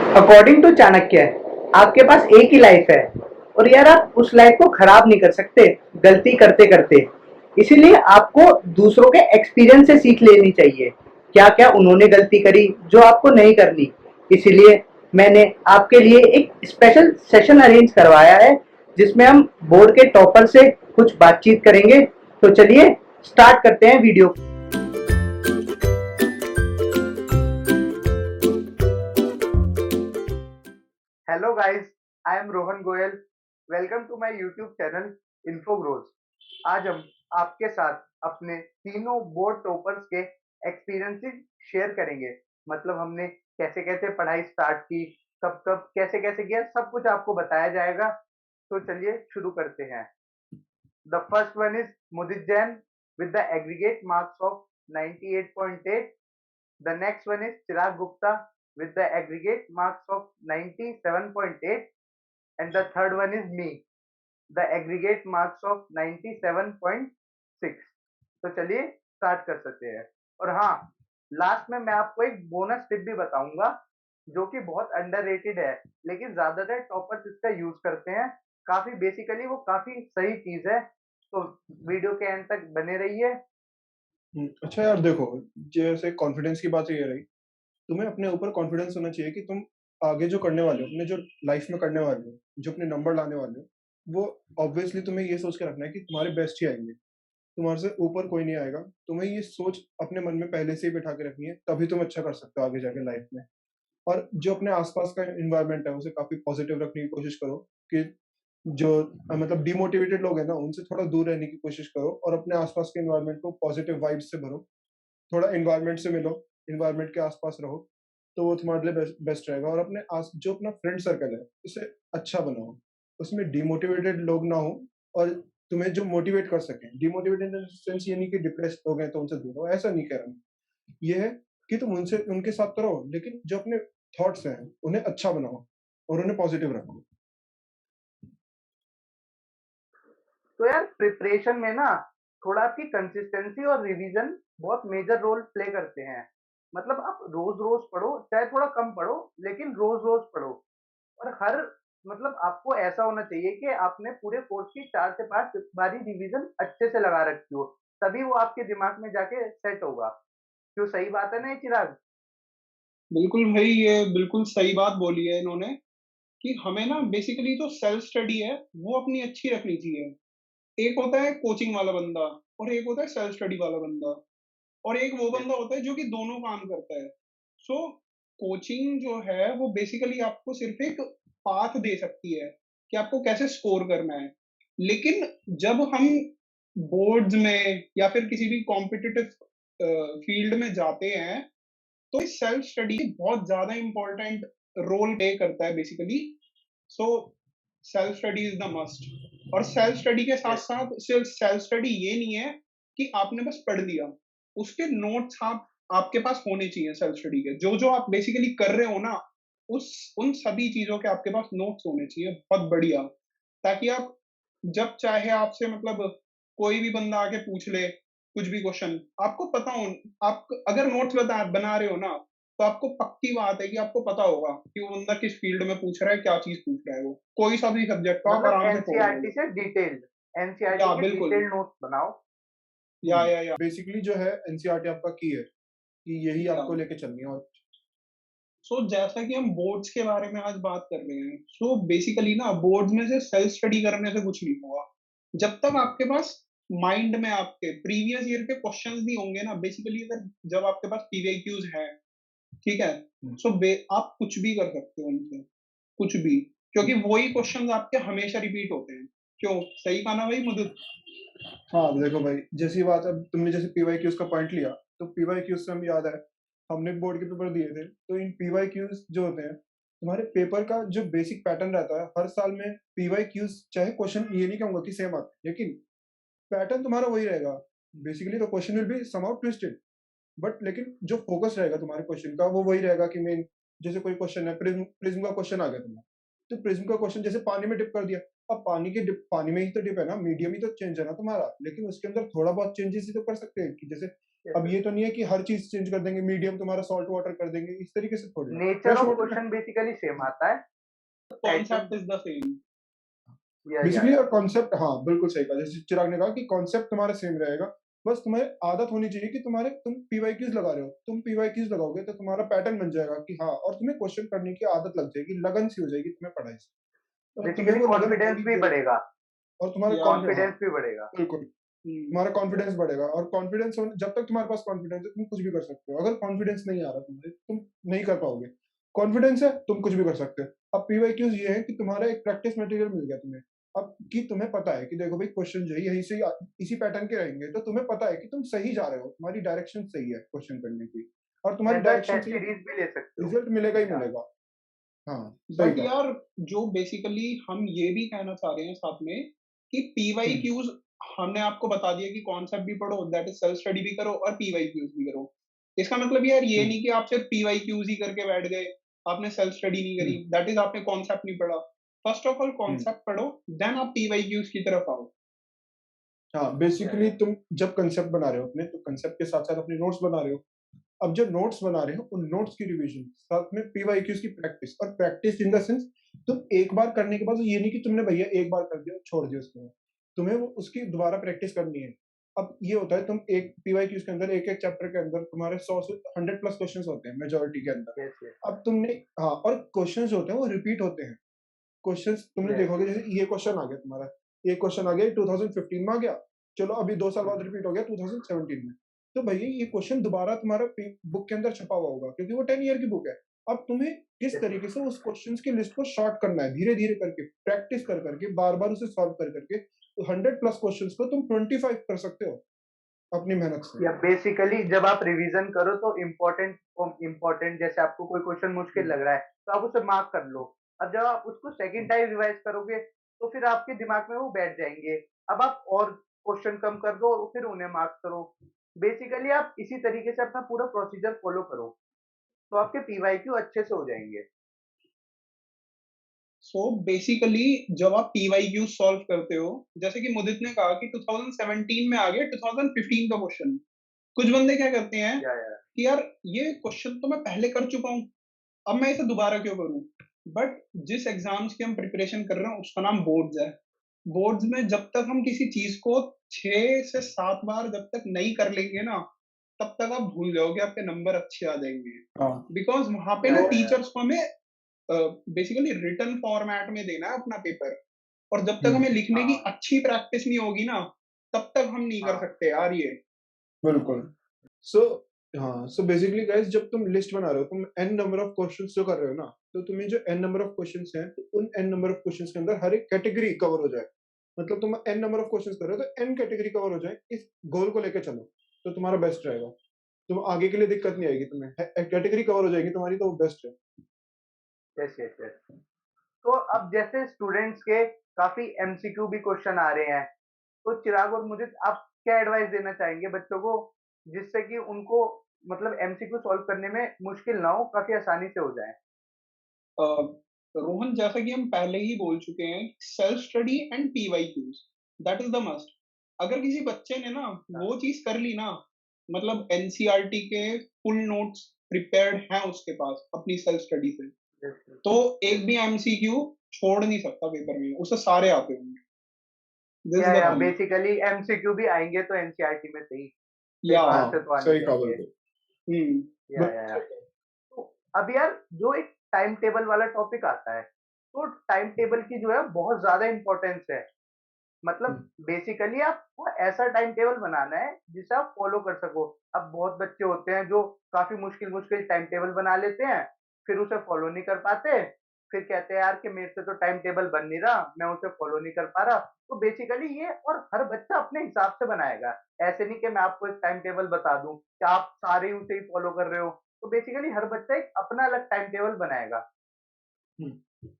According to Chanakya, आपके पास एक ही life है और यार आप उस लाइफ को खराब नहीं कर सकते गलती करते करते। इसीलिए आपको दूसरों के एक्सपीरियंस से सीख लेनी चाहिए, क्या क्या उन्होंने गलती करी जो आपको नहीं करनी। इसीलिए मैंने आपके लिए एक स्पेशल सेशन अरेंज करवाया है, जिसमें हम बोर्ड के टॉपर से कुछ बातचीत करेंगे। तो चलिए स्टार्ट करते हैं video. Hello guys, I am Rohan Goyal. Welcome to my YouTube channel Infogrows. आज हम आपके साथ अपने तीनों बोर्ड टॉपर्स के एक्सपीरियंसेस शेयर करेंगे। मतलब हमने कैसे कैसे पढ़ाई स्टार्ट की, कब कब कैसे कैसे किया, सब कुछ आपको बताया जाएगा। तो चलिए शुरू करते हैं। The first one is Mudit Jain with the aggregate marks of 98.8. The next one is Chirag Gupta with the aggregate marks of 97.8. And the third one is me, the aggregate marks of 97.6. तो चलिए start कर सकते हैं। और हाँ, last में मैं आपको एक बोनस टिप भी बताऊंगा जो कि बहुत अंडररेटेड है, लेकिन ज्यादातर टॉपर्स इसका यूज करते हैं। काफी बेसिकली वो काफी सही चीज है। तो वीडियो के एंड तक बने रहिए। अच्छा यार देखो, जैसे कॉन्फिडेंस की बात ये रही, तुम्हें अपने ऊपर कॉन्फिडेंस होना चाहिए कि तुम आगे जो करने वाले हो, अपने जो लाइफ में करने वाले हो, जो अपने नंबर लाने वाले हो, वो ऑब्वियसली तुम्हें ये सोच के रखना है कि तुम्हारे बेस्ट ही आएंगे, तुम्हारे से ऊपर कोई नहीं आएगा। तुम्हें ये सोच अपने मन में पहले से ही बैठा के रखनी है, तभी तुम अच्छा कर सकते हो आगे जाके लाइफ में। और जो अपने आसपास का इन्वायरमेंट है उसे काफी पॉजिटिव रखने की कोशिश करो कि जो मतलब डिमोटिवेटेड लोग हैं ना, उनसे थोड़ा दूर रहने की कोशिश करो और अपने आसपास के इन्वायरमेंट को पॉजिटिव वाइब्स से भरो। थोड़ा एनवायरनमेंट से मिलो, एनवायरनमेंट के आसपास रहो, तो वो तुम्हारे लिए बेस्ट रहेगा। और अपने आस जो अपना फ्रेंड सर्कल है उसे अच्छा बनाओ, उसमें डिमोटिवेटेड लोग ना हो और तुम्हें जो मोटिवेट कर सकें। डिमोटिवेटेड इन द सेंस ये नहीं कि डिप्रेस्ड लोग हैं तो उनसे दूर रहो, ऐसा नहीं कह रहा मैं। ये है कि तुम उनसे उनके साथ तो रहो, लेकिन जो अपने थॉट्स हैं उन्हें अच्छा बनाओ और उन्हें पॉजिटिव रखो। तो यार प्रिपरेशन में ना थोड़ा आपकी कंसिस्टेंसी और रिवीजन बहुत मेजर रोल प्ले करते हैं। मतलब आप रोज रोज पढ़ो, चाहे थोड़ा कम पढ़ो, लेकिन रोज रोज पढ़ो। और हर मतलब आपको ऐसा होना चाहिए कि आपने पूरे कोर्स की 4 से 5 बारी रिवीजन अच्छे से लगा रखी हो, तभी वो आपके दिमाग में जाके सेट होगा। क्यों, सही बात है ना ये चिराग? बिल्कुल भाई, ये बिल्कुल सही बात बोली है इन्होंने कि हमें ना बेसिकली जो सेल्फ स्टडी है वो अपनी अच्छी रखनी चाहिए। एक होता है कोचिंग वाला बंदा और एक होता है सेल्फ स्टडी वाला बंदा, और एक वो बंदा होता है जो कि दोनों काम करता है। सो कोचिंग जो है वो बेसिकली आपको सिर्फ एक पाथ दे सकती है कि आपको कैसे स्कोर करना है। लेकिन जब हम बोर्ड्स में या फिर किसी भी कॉम्पिटिटिव फील्ड में जाते हैं, तो सेल्फ स्टडी बहुत ज्यादा इंपॉर्टेंट रोल प्ले करता है basically. So self study is the must. और सेल्फ स्टडी के साथ साथ सिर्फ सेल्फ स्टडी ये नहीं है कि आपने बस पढ़ लिया, उसके नोट्स आप आपके पास होने चाहिए। सेल्फ स्टडी के जो जो आप बेसिकली कर रहे हो ना, उस उन सभी चीजों के आपके पास नोट्स होने चाहिए बहुत बढ़िया, ताकि आप जब चाहे आपसे मतलब कोई भी बंदा आके पूछ ले कुछ भी क्वेश्चन, आपको पता हो। आप अगर नोट्स बना रहे हो ना, तो आपको पक्की बात है कि आपको पता होगा कि वो बंदा किस फील्ड में पूछ रहा है, क्या चीज पूछ रहा है। वो कोई सा भी सब्जेक्ट का आप मतलब आराम से पढ़ एनसीईआरटी लोगे। से डिटेल्ड, एनसीईआरटी या के बिल्कुल। डिटेल्ड नोट्स बनाओ। या बेसिकली जो है एनसीईआरटी आपका की है कि यही या आपको लेके चलनी है। और सो जैसा कि हम बोर्ड्स के बारे में आज बात कर रहे हैं, सो बेसिकली ना बोर्ड्स में से सेल्फ स्टडी करने से कुछ नहीं होगा जब तक आपके पास माइंड में आपके प्रीवियस ईयर के क्वेश्चंस नहीं होंगे ना। बेसिकली अगर जब आपके पास पीवीक्यूज हैं, ठीक है, सो आप कुछ भी कर सकते हो उनसे, कुछ भी, क्योंकि वही क्वेश्चंस आपके हमेशा रिपीट होते हैं। क्यों, सही कहा ना भाई मुझे? हाँ देखो भाई, जैसी बात है, तुमने जैसे पीवाईक्यूज का पॉइंट लिया, तो पीवाईक्यूज से हम याद है, हमने बोर्ड के पेपर दिए थे, तो इन पीवाईक्यूज जो होते हैं, तुम्हारे पेपर का जो बेसिक पैटर्न रहता है हर साल में, पीवाईक्यूज चाहे क्वेश्चन ये नहीं कहूंगा कि सेम आते हैं, लेकिन पैटर्न तुम्हारा वही रहेगा। बेसिकली तो question will be somehow twisted, but लेकिन जो फोकस रहेगा तुम्हारे क्वेश्चन का वो वही रहेगा कि मेन, जैसे कोई क्वेश्चन है, प्रिज्म प्रिज्म का क्वेश्चन आ गया तुम्हारा, तो प्रिज्म का क्वेश्चन जैसे पानी में डिप कर दिया, अब पानी के डिप, पानी में ही तो डिप है ना, मीडियम ही तो चेंज है ना तुम्हारा, लेकिन उसके अंदर थोड़ा बहुत चेंजेस ही तो कर सकते हैं कि जैसे अब ये तो नहीं है कि हर चीज चेंज कर देंगे, मीडियम तुम्हारा सॉल्ट वाटर कर देंगे, इस तरीके से थोड़ी ना। Nature fresh of water question basically same आता है। Pattern concept is the same. Basically या कॉन्सेप्ट, हाँ बिल्कुल सही कहा, जैसे चिराग ने कहा कि कॉन्सेप्ट तुम्हारा सेम रहेगा। बस तुम्हें आदत होनी चाहिए कि तुम पीवाईक्यूज लगा रहे हो, तुम पीवाईक्यूज लगाओगे तो तुम्हारा पैटर्न बन जाएगा कि हाँ, और तुम्हें क्वेश्चन करने की आदत लग जाएगी, लगन सी हो जाएगी तुम्हें पढ़ाई से, और तुम्हें बेसिकली वो लगन कॉन्फिडेंस होगी भी बढ़ेगा, और तुम्हारा या कॉन्फिडेंस, हाँ कॉन्फिडेंस भी बढ़ेगा। बिल्कुल, तुम्हारा कॉन्फिडेंस बढ़ेगा। और कॉन्फिडेंस जब तक तुम्हारे पास कॉन्फिडेंस है तुम कुछ भी कर सकते हो। अगर कॉन्फिडेंस नहीं आ रहा तुम्हारे, तुम नहीं कर पाओगे। कॉन्फिडेंस है, तुम कुछ भी कर सकते हो। अब पीवाईक्यूज ये है कि तुम्हारा एक प्रैक्टिस मटेरियल मिल गया तुम्हें। अब कि तुम्हें पता है कि देखो भाई, क्वेश्चन जो है यही से इसी पैटर्न के रहेंगे, तो तुम्हें पता है कि तुम सही जा रहे हो, तुम्हारी डायरेक्शन सही है क्वेश्चन करने की, और तुम्हारी एज अ डायरेक्शन टेस्ट सही, सीरीज भी ले सकते हो। रिजल्ट मिलेगा ही या मिलेगा। हाँ, सही बट कहा। यार, जो बेसिकली हम ये भी कहना चाह रहे हैं साथ में कि हम्म, पीवाईक्यूज हमने आपको बता दिया कि कॉन्सेप्ट भी पढ़ो, दैट इज सेल्फ स्टडी भी करो और पीवाईक्यूज भी करो। इसका मतलब यार ये हम्म, नहीं कि आप सिर्फ पीवाईक्यूज ही करके बैठ गए, आपने सेल्फ स्टडी नहीं करी, हम्म, दैट इज आपने कॉन्सेप्ट नहीं पढ़ा। First of all hmm. Concept पढ़ो, देन आप पीवाईक्यूज की तरफ आओ। हाँ, या बेसिकली तुम जब कंसेप्ट बना रहे हो अपने, तो कंसेप्ट के साथ साथ अपने नोट्स बना रहे हो। अब जो नोट्स बना रहे हो, उन नोट्स की रिवीजन, साथ में पीवाईक्यूज की प्रैक्टिस, और प्रैक्टिस इन द सेंस, तुम एक बार करने के बाद ये नहीं कि तुमने भैया एक बार कर दिया छोड़ दिया उसके बाद, तुम्हें वो उसकी दोबारा प्रैक्टिस करनी है। अब ये होता है, तुम एक पीवाईक्यूज के अंदर, एक एक चैप्टर के अंदर तुम्हारे 100 से 100 प्लस क्वेश्चंस होते हैं मेजोरिटी के अंदर। यस यस अब तुमने, हाँ, और क्वेश्चंस जो होते हैं वो रिपीट होते हैं। क्वेश्चंस तुमने यस। देखोगे, जैसे ये क्वेश्चन आ गया तुम्हारा, ये क्वेश्चन आ गया 2015 में आ गया, चलो अभी 2 साल बाद रिपीट हो गया 2017 में, तो भैया ये क्वेश्चन दोबारा तुम्हारा बुक के अंदर छपा हुआ होगा, क्योंकि वो 10 ईयर की बुक है। अब तुम्हें किस तरीके से उस क्वेश्चंस की लिस्ट को शॉर्ट करना है, धीरे धीरे करके, प्रैक्टिस कर करके, बार बार उसे सॉल्व कर करके, तो 100 प्लस क्वेश्चंस को तुम 25 कर सकते हो अपनी मेहनत से। या बेसिकली जब आप रिवीजन करो तो इम्पोर्टेंट जैसे आपको कोई क्वेश्चन मुश्किल हम्म, लग रहा है तो आप उसे मार्क कर लो। अब जब आप उसको सेकंड टाइम रिवाइज करोगे तो फिर आपके दिमाग में वो बैठ जाएंगे। अब आप और क्वेश्चन कम कर दो और फिर उन्हें मार्क करो। बेसिकली आप इसी तरीके से अपना पूरा प्रोसीजर फॉलो करो तो आपके पीवाईक्यू अच्छे से हो जाएंगे। सो बेसिकली जब आप पीवाईक्यू सॉल्व करते हो, जैसे कि मुदित ने कहा कि 2017 में आ गया 2015 का क्वेश्चन, कुछ बंदे क्या करते हैं या कि यार ये क्वेश्चन तो मैं पहले कर चुका हूँ, अब मैं इसे दोबारा क्यों करूं। बट जिस एग्जाम्स की हम प्रिपरेशन कर रहे हैं उसका नाम बोर्ड्स है। बोर्ड्स में जब तक हम किसी चीज को 6 से 7 बार जब तक नहीं कर लेंगे ना, तब तक आप भूल जाओगे, आपके नंबर अच्छे आ जाएंगे। हाँ, बिकॉज वहां पे ना तो टीचर्स को हमें बेसिकली रिटर्न फॉर्मेट में देना है अपना पेपर, और जब तक हम्म, हमें लिखने की हाँ अच्छी प्रैक्टिस नहीं होगी ना, तब तक हम नहीं कर हाँ सकते यार ये। बिल्कुल। सो हाँ, सो बेसिकली गाइस, जब तुम लिस्ट बना रहे हो, तुम एन नंबर ऑफ क्वेश्चंस जो कर रहे हो ना, तो तुम्हें जो एन नंबर ऑफ क्वेश्चंस हैं, तो उन एन नंबर ऑफ क्वेश्चंस के अंदर हर एक कैटेगरी कवर हो जाए। मतलब तुम एन नंबर ऑफ क्वेश्चंस कर रहे हो तो एन कैटेगरी कवर हो जाए, इस गोल को लेकर चलो, तो तुम्हारा बेस्ट रहेगा। तुम आगे के लिए दिक्कत नहीं आएगी, तुम्हें कैटेगरी कवर हो जाएगी तुम्हारी, तो वो बेस्ट है। Yes yes yes. तो अब जैसे स्टूडेंट्स के काफी एमसीक्यू भी क्वेश्चन आ रहे हैं तो चिराग और मुझे आप क्या एडवाइस देना चाहेंगे बच्चों को जिससे कि उनको मतलब एमसीक्यू सॉल्व करने में मुश्किल ना हो काफी आसानी से हो जाए। अ, रोहन, जैसा कि हम पहले ही बोल चुके हैं, self study and PYQs, that is the must. अगर किसी बच्चे ने ना वो चीज कर ली ना, मतलब एनसीईआरटी के फुल नोट्स प्रिपेयर्ड हैं उसके पास अपनी सेल्फ स्टडी से, यस तो यस। एक भी एमसीक्यू छोड़ नहीं सकता पेपर में, उसे सारे आते होंगे। दिस इज द या थिंग। बेसिकली एमसीक्यू भी आएंगे तो एनसीईआरटी में सही, कहीं या बाहर हाँ, से तो आने सही कहा चाहिए। बिल्कुल। हम्म। या बिल्कुल। तो अब यार जो एक टाइम टेबल वाला टॉपिक आता है तो टाइम टेबल की जो है बहुत ज्यादा इंपॉर्टेंस है। मतलब बेसिकली आपको ऐसा टाइम टेबल बनाना है जिसे आप फॉलो कर सको। अब बहुत बच्चे होते हैं जो काफी मुश्किल मुश्किल टाइम टेबल बना लेते हैं फिर उसे फॉलो नहीं कर पाते। फिर कहते हैं यार कि मेरे से तो टाइम टेबल बन नहीं रहा मैं उसे फॉलो नहीं कर पा रहा। तो बेसिकली ये और हर बच्चा अपने हिसाब से बनाएगा। ऐसे नहीं कि मैं आपको एक टाइम टेबल बता दूं कि आप सारे ही उसे ही फॉलो कर रहे हो। तो बेसिकली हर बच्चा एक अपना अलग टाइम टेबल बनाएगा।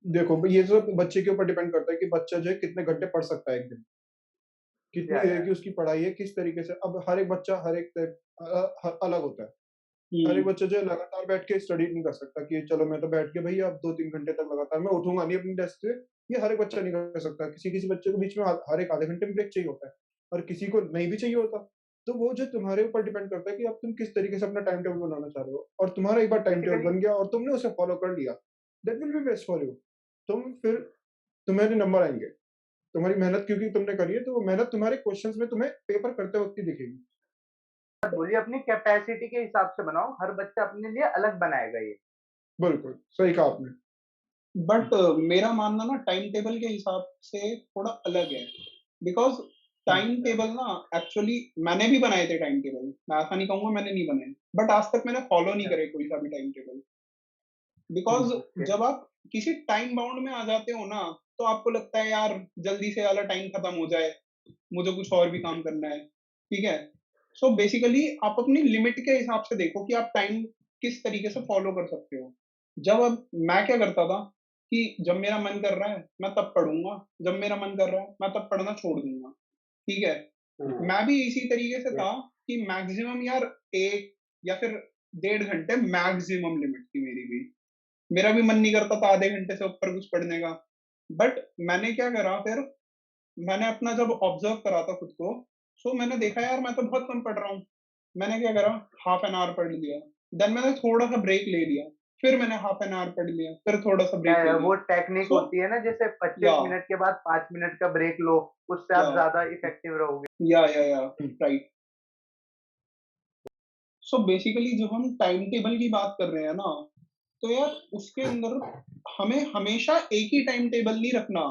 देखो, ये सब बच्चे के ऊपर डिपेंड करता है कि बच्चा जो है कितने घंटे पढ़ सकता है एक दिन, कितनी या देर की उसकी पढ़ाई है, किस तरीके से। अब हर एक बच्चा हर एक अलग होता है। हर एक हम्म। बच्चा जो है लगातार बैठ के स्टडी नहीं कर सकता कि चलो मैं तो बैठ के भैया अब 2-3 घंटे तक लगातार मैं उठूंगा नहीं अपनी डेस्क से। ये हर एक बच्चा नहीं कर सकता। किसी किसी बच्चे को बीच में हर एक आधे घंटे में ब्रेक चाहिए होता है, और किसी को नहीं भी चाहिए होता। तो वो जो तुम्हारे ऊपर डिपेंड करता है कि अब तुम किस तरीके से अपना टाइम टेबल बनाना चाह रहे हो, और तुम्हारा एक बार टाइम टेबल बेसिकली बन गया और तुमने उसे फॉलो कर लिया, that will be best for you. तुम फिर तुम्हारे नंबर आएंगे, तुम्हारी मेहनत क्योंकि तुमने करी है, तो वो मेहनत तुम्हारे क्वेश्चंस में तुम्हें पेपर करते वक्त ही दिखेगी। बोलिए अपनी कैपेसिटी के हिसाब से बनाओ, हर बच्चा अपने लिए अलग बनाएगा ये। बिल्कुल सही कहा आपने। बट मेरा मानना ना टाइम टेबल के हिसाब से थोड़ा अलग है, बिकॉज हम्म, टाइम टेबल ना एक्चुअली मैंने भी बनाए थे टाइम टेबल, मैं ऐसा नहीं कहूंगा मैंने नहीं बनाए, बट आज तक मैंने फॉलो नहीं करे कोई सा भी टाइम टेबल। Because okay. जब आप किसी टाइम बाउंड में आ जाते हो ना, तो आपको लगता है यार जल्दी से वाला टाइम खत्म हो जाए, मुझे कुछ और भी काम करना है, ठीक है। सो बेसिकली आप अपनी लिमिट के हिसाब से देखो कि आप टाइम किस तरीके से फॉलो कर सकते हो। जब अब मैं क्या करता था कि जब मेरा मन कर रहा है मैं तब पढ़ूंगा, जब मेरा मन कर रहा है मैं तब पढ़ना छोड़ दूंगा, ठीक है। मैं भी इसी तरीके से यस। था कि मैक्सिमम यार 1 या फिर 1.5 घंटे मैक्सिमम लिमिट थी मेरी भी। मेरा भी मन नहीं करता था आधे घंटे से ऊपर कुछ पढ़ने का। बट मैंने क्या करा फिर, मैंने अपना जब ऑब्जर्व करा था खुद को, सो मैंने देखा यार मैं तो बहुत कम पढ़ रहा हूँ। मैंने क्या करा, हाफ एन आवर पढ़ लिया, देन मैंने थोड़ा सा ब्रेक ले लिया, फिर मैंने हाफ एन आवर पढ़ लिया, फिर थोड़ा सा ब्रेक ले लिया। वो टेक्निक सो होती है ना, जैसे 25 या मिनट के बाद 5 मिनट का ब्रेक लो, उससे या आप ज़्यादा इफ़ेक्टिव रहोगे। या हम्म, राइट। सो बेसिकली जब हम टाइम टेबल की बात कर रहे हैं ना, तो यार उसके अंदर हमें हमेशा एक ही टाइम टेबल नहीं रखना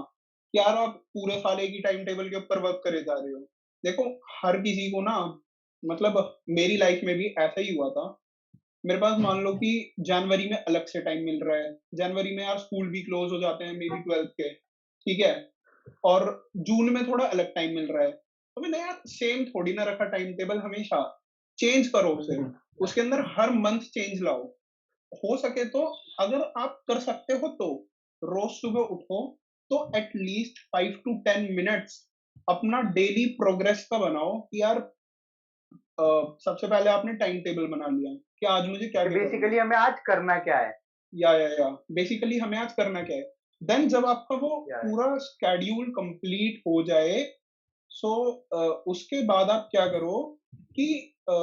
कि यार आप पूरे साल एक ही टाइम टेबल के ऊपर वर्क करे जा रहे हो। देखो हर किसी को ना, मतलब मेरी लाइफ में भी ऐसा ही हुआ था। मेरे पास मान लो कि जनवरी में अलग से टाइम मिल रहा है, जनवरी में यार स्कूल भी क्लोज हो जाते हैं मे बी 12th के, ठीक है, और जून में थोड़ा अलग टाइम मिल रहा है, तो मैंने यार सेम थोड़ी ना रखा टाइम टेबल, हमेशा चेंज करो उसे, हम्म, उसके अंदर हर मंथ चेंज लाओ। हो सके तो अगर आप कर सकते हो तो रोज सुबह उठो तो एटलीस्ट 5 to 10 मिनट्स अपना डेली प्रोग्रेस का बनाओ कि यार सबसे पहले आपने टाइम टेबल बना लिया कि आज मुझे क्या कि क्या करना बेसिकली है, हमें आज करना क्या है? या बेसिकली हमें आज करना क्या है। देन जब आपका वो या पूरा स्केड्यूल कंप्लीट हो जाए, सो उसके बाद आप क्या करो कि अ,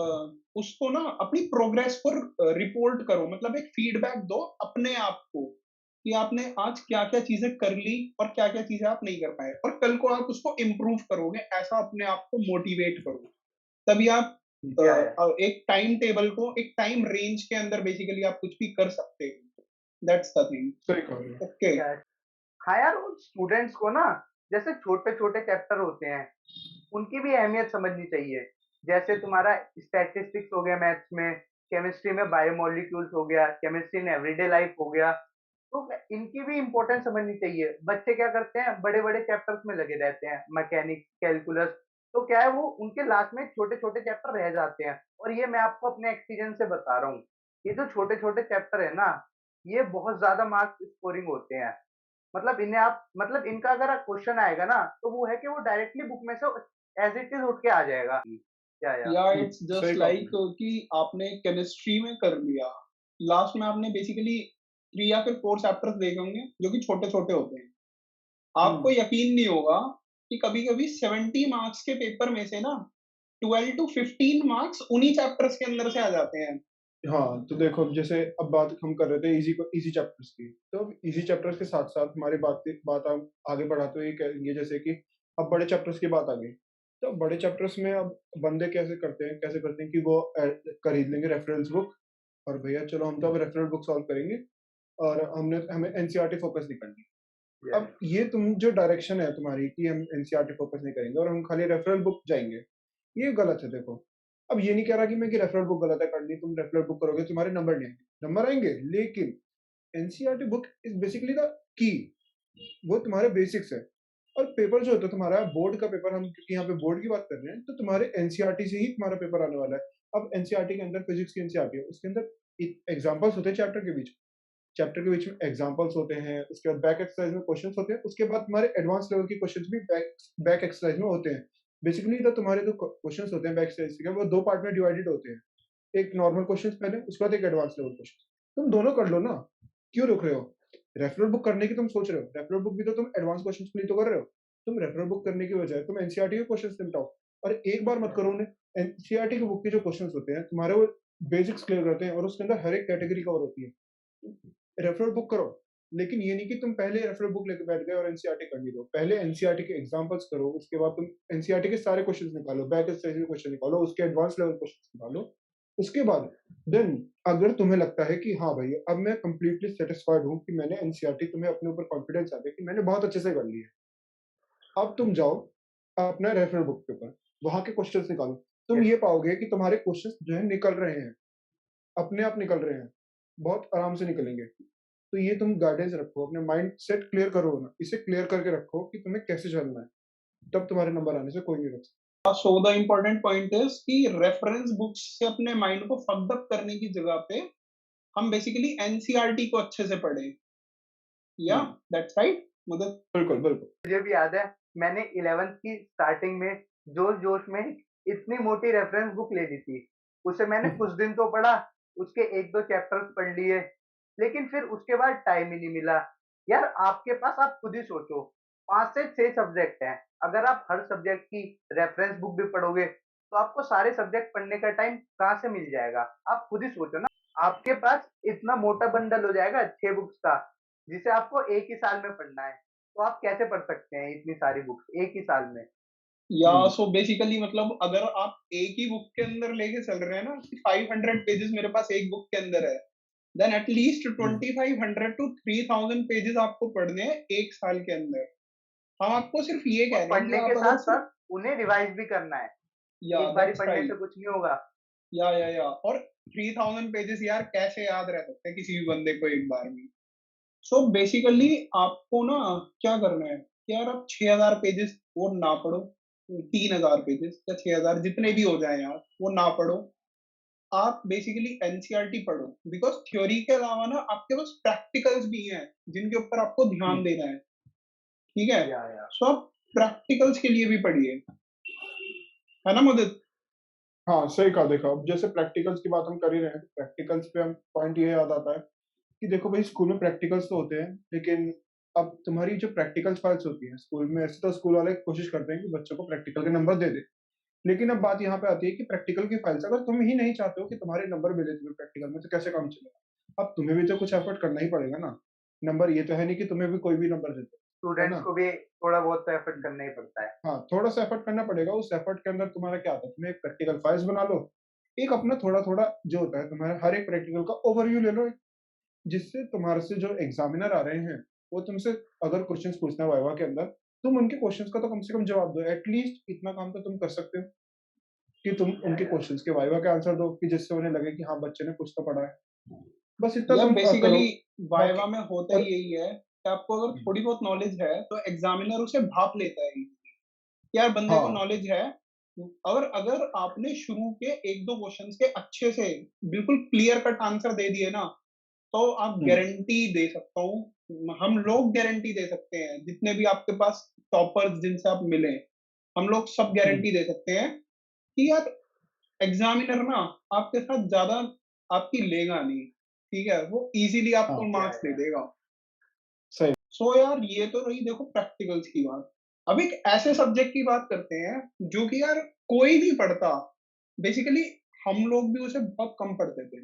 उसको ना अपनी प्रोग्रेस पर रिपोर्ट करो, मतलब एक फीडबैक दो अपने आप को कि आपने आज क्या-क्या चीजें कर ली और क्या-क्या चीजें आप नहीं कर पाए, और कल को आप उसको इम्प्रूव करोगे, ऐसा अपने आप को मोटिवेट करो। तभी आप या एक टाइम टेबल को एक टाइम रेंज के अंदर बेसिकली आप कुछ भी कर सकते हो। That's the thing. सही कहा आपने। ओके। या हाँ यार, उन स्टूडेंट्स को ना, जैसे छोटे-छोटे चैप्टर होते हैं, उनकी भी अहमियत समझनी चाहिए। जैसे तुम्हारा स्टैटिस्टिक्स हो गया मैथ्स में, केमिस्ट्री में बायोमोलिक्यूल्स हो गया, केमिस्ट्री इन एवरीडे लाइफ हो गया, तो इनकी भी इम्पोर्टेंस समझनी चाहिए। बच्चे क्या करते हैं, बड़े-बड़े चैप्टर्स में लगे रहते हैं, मैकेनिक्स, कैलकुलस, तो क्या है वो उनके लास्ट में छोटे-छोटे चैप्टर रह जाते हैं। और ये मैं आपको अपने एक्सपीरियंस से बता रहा हूँ। ये जो छोटे-छोटे चैप्टर है ना, ये बहुत ज़्यादा मार्क्स स्कोरिंग होते हैं। मतलब इन्हें आप मतलब इनका अगर क्वेश्चन आएगा ना, तो वो है कि वो डायरेक्टली बुक में से एज़ इट इज़ उठ के आ जाएगा। या या इट्स जस्ट सही कहा लाइक आपने। कि आपने केमिस्ट्री में कर लिया, लास्ट में आपने बेसिकली 3 या फिर 4 चैप्टर्स देखे होंगे जो कि छोटे-छोटे होते हैं। आपको हम्म, यकीन नहीं होगा कि कभी-कभी 70 मार्क्स के पेपर में से ना 12 टू 15 मार्क्स उन्हीं चैप्टर्स के अंदर से आ जाते हैं। हाँ, तो देखो अब जैसे अब बात हम कर रहे थे इजी चैप्टर्स की, तो इजी चैप्टर्स के साथ साथ हमारी बात हम आगे बढ़ाते हुए ये कहेंगे जैसे कि अब बड़े चैप्टर्स की बात आ गई। तो बड़े चैप्टर्स में अब बंदे कैसे करते हैं कि वो खरीद लेंगे रेफरेंस बुक, और भैया चलो हम तो अब रेफरेंस बुक सॉल्व करेंगे, और हमें एनसीईआरटी फोकस नहीं करनी। या अब ये तुम जो डायरेक्शन है तुम्हारी कि हम एनसीईआरटी फोकस नहीं करेंगे और हम खाली रेफरल बुक जाएंगे, ये गलत है। देखो, अब ये नहीं कह रहा कि मैं कि रेफरल बुक गलत है करनी, तुम रेफरल बुक करोगे तुम्हारे नंबर नहीं आएंगे, नंबर आएंगे, लेकिन NCERT book is basically the key, वो तुम्हारे बेसिक्स है। और पेपर जो होता है तुम्हारा बोर्ड का पेपर, हम क्योंकि यहाँ पे बोर्ड की बात कर रहे हैं, तो तुम्हारे एनसीईआरटी से ही तुम्हारा पेपर आने वाला है। अब एनसीईआरटी के अंदर फिजिक्स की एनसीईआरटी है, उसके अंदर एग्जाम्पल्स होते हैं चैप्टर के बीच में एग्जांपल्स होते हैं, उसके बाद बैक एक्सरसाइज में क्वेश्चंस होते हैं, उसके बाद तुम्हारे एडवांस लेवल के क्वेश्चंस भी बैक बैक एक्सरसाइज में होते हैं। बेसिकली तो तुम्हारे जो क्वेश्चंस होते हैं बैक एक्सरसाइज के, वो दो पार्ट में डिवाइडेड होते हैं, एक नॉर्मल क्वेश्चंस पहले, उसके बाद एक एडवांस लेवल क्वेश्चन। तुम दोनों कर लो ना, क्यों रुक रहे हो? रेफरल बुक करने की तुम सोच रहे हो, रेफरल बुक भी तो तुम एडवांस क्वेश्चंस के लिए तो कर रहे हो। तुम रेफरल बुक करने की बजाय तुम एनसीईआरटी के क्वेश्चंस निपटाओ, और एक बार मत करो उन्हें। एनसीईआरटी की बुक के जो क्वेश्चंस होते हैं तुम्हारे वो बेसिक्स क्लियर करते हैं और उसके अंदर हर एक कैटेगरी कवर होती है। रेफरल बुक करो, लेकिन ये नहीं कि तुम पहले रेफरल बुक लेके बैठ गए और एनसीईआरटी कर ली दो। पहले एनसीईआरटी के एग्जांपल्स करो, उसके बाद तुम एनसीईआरटी के सारे क्वेश्चंस निकालो, बैक से क्वेश्चन निकालो, उसके एडवांस लेवल क्वेश्चंस निकालो। उसके बाद देन अगर तुम्हें लगता है कि हाँ भाई अब मैं कंप्लीटली सेटिस्फाइड हूँ कि मैंने एनसीईआरटी, तुम्हें अपने ऊपर कॉन्फिडेंस आ गया कि मैंने बहुत अच्छे से कर लिया है, अब तुम जाओ अपना रेफरल बुक के ऊपर, वहां के क्वेश्चंस निकालो। तुम यस। ये पाओगे कि तुम्हारे क्वेश्चंस जो है निकल रहे हैं, अपने आप निकल रहे हैं, बहुत आराम से निकलेंगे। तो ये तुम गाइडेंस रखो, अपने माइंड सेट क्लियर करो ना, इसे क्लियर करके रखो कि तुम्हें कैसे चलना है, तब तुम्हारे नंबर आने से कोई नहीं रोक सकता। So the important point is कि रेफरेंस बुक्स से अपने माइंड को फक्ड अप करने की जगह पे हम बेसिकली एनसीईआरटी को अच्छे से पढ़ें। या दैट्स राइट मतलब। बिल्कुल बिल्कुल। मुझे भी याद है, मैंने 11th की स्टार्टिंग में जोश-जोश में इतनी मोटी रेफरेंस बुक ले ली थी। उसे मैंने कुछ दिन तो पढ़ा, उसके 1-2 चैप्टर्स पढ़ लिए, लेकिन फिर उसके बाद टाइम ही नहीं मिला। यार आपके पास आप खुद ही सोचो, 5 से 6 सब्जेक्ट हैं, अगर आप हर सब्जेक्ट की रेफरेंस बुक भी पढ़ोगे, तो आपको सारे सब्जेक्ट पढ़ने का टाइम कहाँ से मिल जाएगा? आप खुद ही सोचो ना, आपके पास इतना मोटा बंडल हो जाएगा 6 बुक्स का, जिसे आपको एक ही साल में पढ़ना है। तो आप कैसे पढ़ सकते हैं इतनी सारी बुक्स एक ही साल में? या सो बेसिकली मतलब अगर आप एक ही बुक के अंदर लेके चल रहे हैं ना कि 500 पेजेस मेरे पास एक बुक के अंदर है, देन एटलीस्ट 2500 टू 3000 पेजेस आपको पढ़ने हैं एक साल के अंदर। हम आपको सिर्फ ये और कह रहे हैं कि पढ़ने के आप अगर सिर्फ। साथ-साथ उन्हें रिवाइज़ भी करना है। या एक बारी दैट्स पढ़ने से राइट। कुछ नहीं होगा। या और 3000 पेजेस यार कैसे याद रह सकते हैं किसी भी बंदे को एक बार में। सो बेसिकली आपको ना क्या करना है कि यार आप 6000 पेजेस वो ना पढ़ो, 3000 पेजेस या 6000 जितने भी हो जाए यार वो ना पढ़ो। आप बेसिकली एनसीईआरटी पढ़ो, बिकॉज थ्योरी के अलावा ना आपके पास प्रैक्टिकल्स भी हैं जिनके ऊपर आपको ध्यान देना है। ठीक है। या सो आप प्रैक्टिकल्स के लिए भी पढ़िए, है ना मुदित? हाँ सही कहा। देखो अब जैसे प्रैक्टिकल्स की बात हम कर ही रहे हैं, तो प्रैक्टिकल्स पे हम पॉइंट ये याद आता है कि देखो भाई स्कूल में प्रैक्टिकल्स तो होते हैं, लेकिन अब तुम्हारी जो प्रैक्टिकल फाइल्स होती हैं स्कूल में, ऐसे तो स्कूल वाले कोशिश करते हैं कि बच्चों को प्रैक्टिकल के नंबर दे दे, लेकिन अब बात यहाँ पे आती है कि प्रैक्टिकल की फाइल्स अगर तुम ही नहीं चाहते हो कि तुम्हारे नंबर मिले तुम्हें प्रैक्टिकल में, तो कैसे काम चलेगा? अब तुम्हें भी तो कुछ एफर्ट करना ही पड़ेगा ना। नंबर ये तो है नहीं कि तुम्हें भी कोई भी नंबर दे दे, है स्टूडेंट्स ना? को भी थोड़ा बहुत तो एफर्ट करना ही पड़ता है। हाँ, थोड़ा-सा एफर्ट करना पड़ेगा। उस एफर्ट के अंदर तुम्हारा क्या आता है, तुम एक प्रैक्टिकल फाइल्स बना लो, एक अपना थोड़ा-थोड़ा जो होता है तुम्हारा हर एक प्रैक्टिकल का ओवरव्यू ले लो, जिससे तुम्हारे से जो एग्जामिनर आ रहे हैं, वो तुमसे अगर क्वेश्चंस पूछना है वाइवा के अंदर, तुम उनके क्वेश्चंस का तो कम से कम जवाब दो। एटलीस्ट इतना काम तो तुम कर सकते हो कि तुम उनके या क्वेश्चंस के वाइवा के आंसर दो कि जिससे उन्हें लगे कि हाँ, बच्चे ने कुछ तो पढ़ा है। बस इतना या तुम बेसिकली करो। वाइवा बाकी में होता ही और यही है कि आपको अगर हुँ, थोड़ी बहुत नॉलेज है तो एग्जामिनर उसे भाप लेता है कि यार बंदे को हाँ, नॉलेज है। और अगर आपने शुरू के एक दो क्वेश्चंस के अच्छे से बिल्कुल क्लियर कट आंसर दे दिए ना, तो आप हुँ, गारंटी दे सकता हूँ, हम लोग गारंटी दे सकते हैं जितने भी आपके पास टॉपर्स जिनसे आप मिले, हम लोग सब हुँ, गारंटी दे सकते हैं कि यार एग्जामिनर ना आपके साथ ज्यादा आपकी लेगा नहीं। ठीक है, वो इजीली आपको हाँ, मार्क्स दे या देगा। सही। सो यार ये तो रही देखो प्रैक्टिकल्स की बात। अब एक ऐसे सब्जेक्ट की बात करते हैं जो कि यार कोई नहीं पढ़ता। बेसिकली हम लोग भी उसे बहुत कम पढ़ते थे,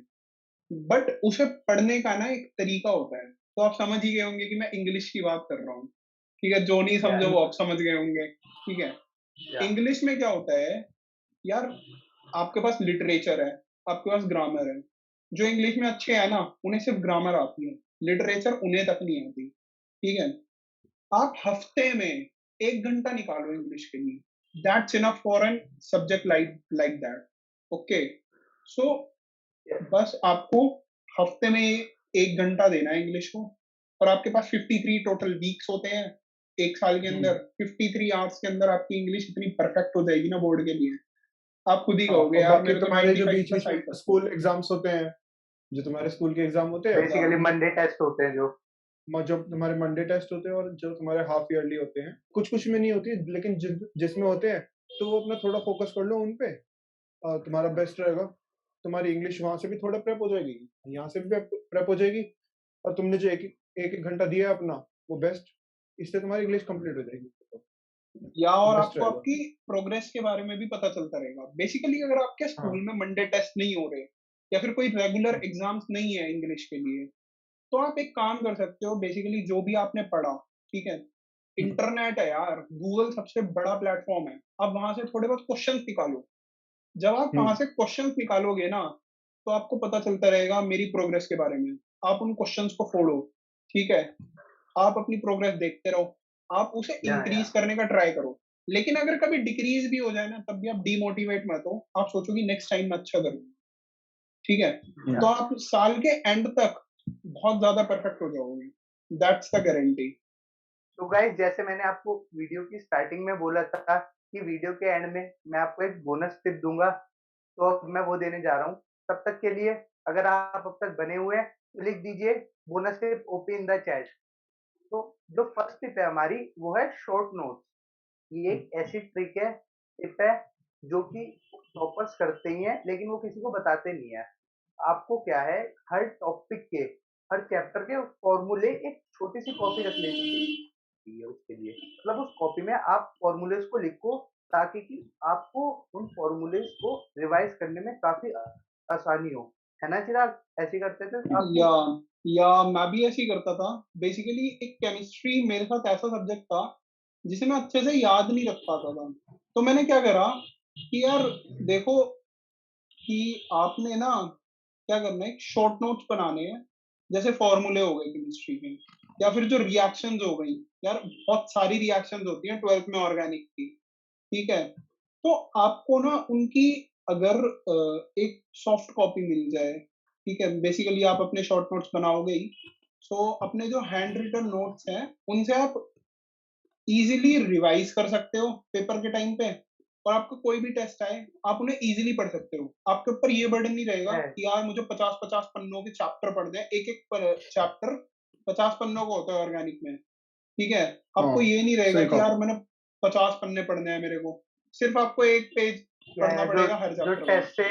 बट उसे पढ़ने का ना एक तरीका होता है। तो आप समझ ही गए होंगे कि मैं इंग्लिश की बात कर रहा हूँ। ठीक है, जो नहीं समझे या वो आप समझ गए होंगे। ठीक है। या इंग्लिश में क्या होता है यार, आपके पास लिटरेचर है, आपके पास ग्रामर है। जो इंग्लिश में अच्छे हैं ना उन्हें सिर्फ ग्रामर आती है, लिटरेचर उन्हें तक नहीं आती। ठीक है। आप हफ्ते में 1 घंटा निकालो इंग्लिश के लिए, that's enough for an subject like like that. Okay. So बस आपको हफ्ते में 1 घंटा देना है इंग्लिश को, और आपके पास 53 टोटल वीक्स होते हैं एक साल के हुँ। अंदर। 53 आवर्स के अंदर आपकी इंग्लिश इतनी परफेक्ट हो जाएगी ना बोर्ड के लिए, आप खुद ही हाँ, कहोगे और यार बाकी मेरे तो तुम्हारे जो 95 बीच-बीच प्लस आ में ही सकते हैं। स्कूल एग्ज़ाम्स होते हैं, जो तुम्हारे स्कूल के एग्ज़ाम होते हैं, या बेसिकली मंडे टेस्ट होते हैं जो। जब तुम्हारे मंडे टेस्ट होते हैं और जो तुम्हारे हाफ ईयरली होते हैं, कुछ-कुछ में नहीं होती, लेकिन जिसमें होते हैं, तो वो अपना थोड़ा फ़ोकस कर लो उन पे, तुम्हारा बेस्ट रहेगा। तुम्हारी इंग्लिश वहाँ से भी थोड़ा प्रेप हो जाएगी, यहाँ से भी प्रेप हो जाएगी, और तुमने जो 1-1 घंटा दिया है अपना, वो बेस्ट, इससे तुम्हारी इंग्लिश कंप्लीट हो जाएगी। या और बेस्ट आपको रहेगा। आपकी प्रोग्रेस के बारे में भी पता चलता रहेगा। बेसिकली अगर आपके हाँ। स्कूल में मंडे टेस्ट नहीं हो रहे या फिर कोई रेगुलर हुँ, एग्जाम्स नहीं है इंग्लिश के लिए, तो आप एक काम कर सकते हो, बेसिकली जो भी आपने पढ़ा, ठीक है? हुँ, इंटरनेट है यार, गूगल सबसे बड़ा प्लेटफ़ॉर्म है। आप वहाँ से थोड़े बहुत क्वेश्चन्स निकालो। जब आप हुँ, वहाँ से क्वेश्चन्स निकालोगे ना, तो आपको पता चलता रहेगा मेरी प्रोग्रेस के बारे में। आप उन क्वेश्चन्स को फोड़ो, ठीक है? आप अपनी प्रोग्रेस देखते रहो, आप उसे या इंक्रीज़ करने का ट्राई करो। लेकिन अगर कभी डिक्रीज़ भी हो जाए ना, तब भी आप डिमोटिवेट मत हो, आप सोचो कि नेक्स्ट टाइम मैं अच्छा करूँगा, ठीक है? हुँ। तो या आप साल के एंड तक बहुत ज़्यादा परफेक्ट हो जाओगे, दैट्स द गारंटी। तो गाइस जैसे मैंने आपको वीडियो की स्टार्टिंग में बोला था कि वीडियो के एंड में मैं आपको एक बोनस टिप दूँगा, तो अब मैं वो देने जा रहा हूँ। तब तक के लिए अगर आप अब तक बने हुए हैं, तो लिख दीजिए bonus tip OP in the chat. तो जो फर्स्ट टिप है हमारी वो है शॉर्ट नोट्स। ये हुँ, एक ऐसी ट्रिक है, टिप है जो कि टॉपर्स करते ही हैं, लेकिन वो किसी को बताते नहीं है। आपको क्या है, हर टॉपिक के, हर चैप्टर के फॉर्मूले एक छोटी-सी कॉपी रख लेनी चाहिए उसके लिए। मतलब उस कॉपी में आप फॉर्मूलेज़ को लिखो ताकि कि आपको उन फॉर्मूलेज़ को रिवाइज़ करने में काफ़ी आसानी हो। है ना चिराग? ऐसे ही करते थे आप भी? या या मैं भी ऐसे ही करता था। बेसिकली एक केमिस्ट्री मेरे साथ ऐसा सब्जेक्ट था, जिसे मैं अच्छे से याद नहीं रख पाता था। तो मैंने क्या करा कि यार देखो कि आपने ना क्या करना है, शॉर्ट नोट्स बनाने हैं। जैसे फॉर्मूले हो गए केमिस्ट्री के, या फिर जो रिएक्शंस हो गई, यार बहुत सारी रिएक्शंस होती हैं 12th में ऑर्गेनिक की, ठीक है? तो आपको ना उनकी अगर एक सॉफ्ट कॉपी मिल जाए, ठीक है? बेसिकली आप अपने शॉर्ट नोट्स बनाओगे ही, सो अपने जो हैंड रिटन नोट्स हैं, उनसे आप ईज़िली रिवाइज़ कर सकते हो पेपर के टाइम पे, और आपका कोई भी टेस्ट आए, आप उन्हें ईज़िली पढ़ सकते हो। आपके ऊपर ये बर्डन नहीं रहेगा है। कि यार मुझे 50-50 पन्नों के चैप्टर पढ़ने हैं, एक-एक चैप्टर 50 पन्नों का होता है ऑर्गेनिक में, ठीक है? आपको हाँ, ये नहीं रहेगा सही कि कहा यार आपने। मैंने 50 पन्ने पढ़ने हैं मेरे को। सिर्फ़ आपको 1 पेज क्या पढ़ना है जो पड़ेगा हर जो चैप्टर का। टेस्ट से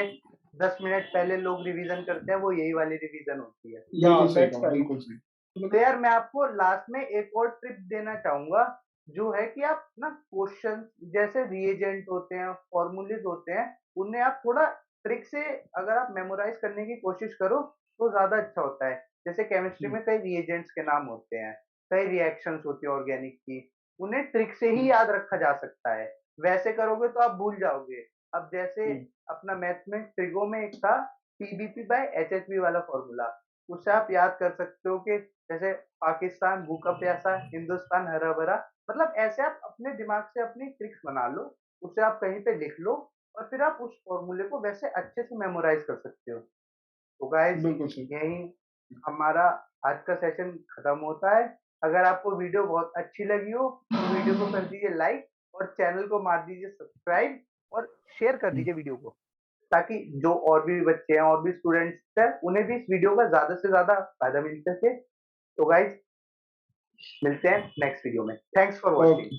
10 मिनट पहले लोग रिवीजन करते हैं, वो यही वाली रिवीजन होती है। या बिल्कुल सही दैट्स कहा, राइट। बिल्कुल सही। तो यार मैं आपको लास्ट में एक और ट्रिक देना चाहूँगा, जो है कि आप ना क्वेश्चन जैसे रिएजेंट होते हैं, फॉर्मूलेज़ होते हैं, उन्हें आप थोड़ा ट्रिक से अगर आप मेमोराइज़ करने की कोशिश करो, तो ज़्यादा अच्छा होता है। जैसे केमिस्ट्री हुँ, में कई रिएजेंट्स के नाम होते हैं, कई रिएक्शंस होती है ऑर्गेनिक की, उन्हें ट्रिक से ही हुँ, याद रखा जा सकता है। वैसे करोगे तो आप भूल जाओगे। अब जैसे हुँ, अपना मैथ में ट्रिगो में एक था पीबीपी बाय एचएचवी वाला फॉर्मूला, उससे आप याद कर सकते हो कि जैसे पाकिस्तान भूखा प्यासा, हिंदुस्तान हरा भरा। मतलब ऐसे आप अपने दिमाग से अपनी ट्रिक्स बना लो, उसे आप कहीं पे लिख लो और फिर आप उस फॉर्मूले को वैसे अच्छे से मेमोराइज कर सकते हो। तो गाइस बिल्कुल सही। यही हमारा आज का सेशन खत्म होता है। अगर आपको वीडियो बहुत अच्छी लगी हो तो वीडियो को कर दीजिए लाइक और चैनल को मार दीजिए सब्सक्राइब और शेयर कर हुँ, दीजिए वीडियो को, ताकि जो और भी बच्चे हैं और भी स्टूडेंट्स हैं उन्हें भी इस वीडियो का ज़्यादा से ज़्यादा फ़ायदा मिल सके। तो गाइस मिलते हैं नेक्स्ट वीडियो में। Thanks for watching. ओके।